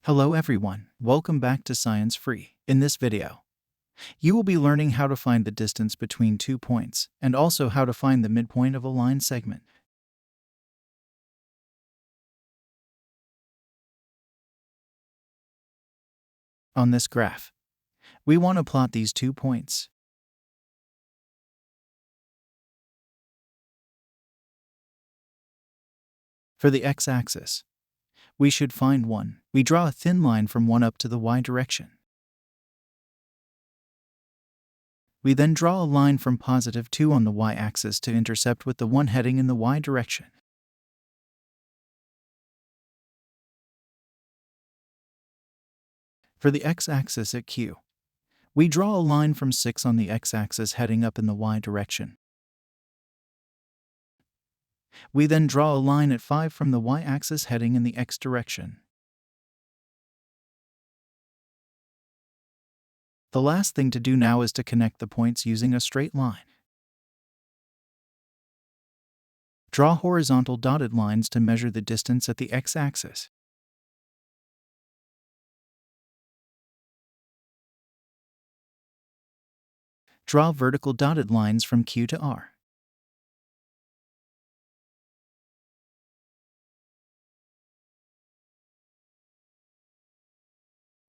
Hello everyone, welcome back to Science Free. In this video, you will be learning how to find the distance between 2 points and also how to find the midpoint of a line segment. On this graph, we want to plot these 2 points. For the x-axis, we should find 1. We draw a thin line from 1 up to the y direction. We then draw a line from positive 2 on the y-axis to intercept with the 1 heading in the y direction. For the x-axis at Q, we draw a line from 6 on the x-axis heading up in the y direction. We then draw a line at 5 from the y-axis heading in the x direction. The last thing to do now is to connect the points using a straight line. Draw horizontal dotted lines to measure the distance at the x-axis. Draw vertical dotted lines from Q to R.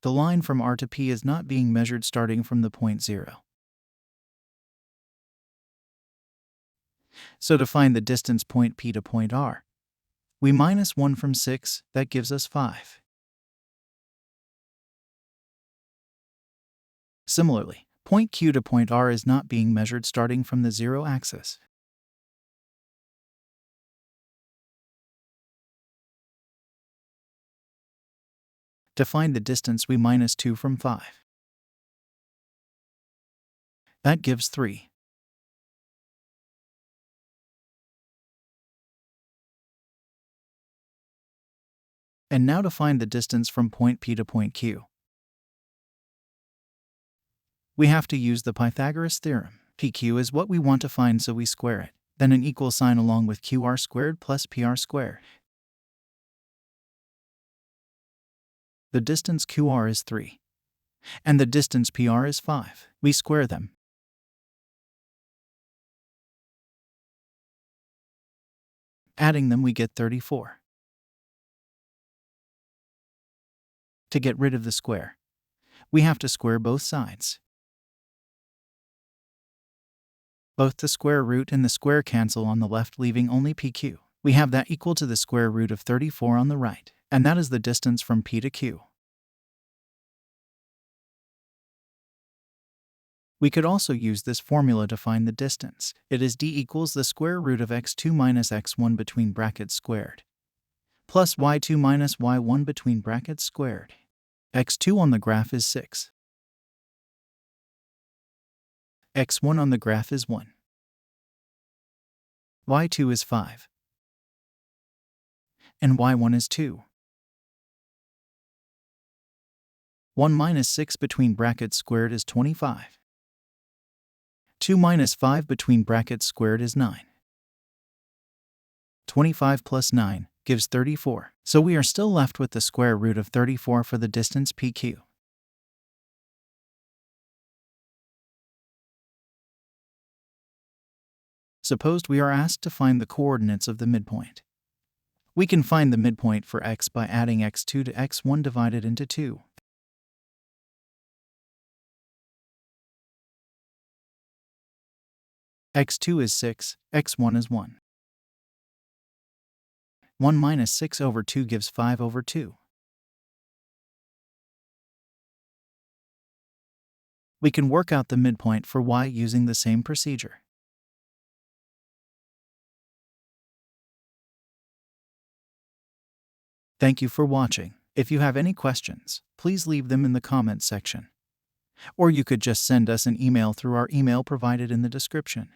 The line from R to P is not being measured starting from the point 0. So to find the distance point P to point R, we minus 1 from 6, that gives us 5. Similarly, point Q to point R is not being measured starting from the 0 axis. To find the distance, we minus 2 from 5. That gives 3. And now to find the distance from point P to point Q, we have to use the Pythagoras theorem. PQ is what we want to find, so we square it, then an equal sign along with QR squared plus PR squared. The distance QR is 3, and the distance PR is 5. We square them. Adding them, we get 34. To get rid of the square, we have to square both sides. Both the square root and the square cancel on the left, leaving only PQ. We have that equal to the square root of 34 on the right, and that is the distance from P to Q. We could also use this formula to find the distance. It is d equals the square root of x2 minus x1 between brackets squared, plus y2 minus y1 between brackets squared. x2 on the graph is 6. x1 on the graph is 1. y2 is 5. And y1 is 2. 1 minus 6 between brackets squared is 25. 2 minus 5 between brackets squared is 9. 25 plus 9 gives 34. So we are still left with the square root of 34 for the distance PQ. Suppose we are asked to find the coordinates of the midpoint. We can find the midpoint for x by adding x2 to x1 divided into 2. x2 is 6, x1 is 1. 1 minus 6 over 2 gives 5 over 2. We can work out the midpoint for y using the same procedure. Thank you for watching. If you have any questions, please leave them in the comments section. Or you could just send us an email through our email provided in the description.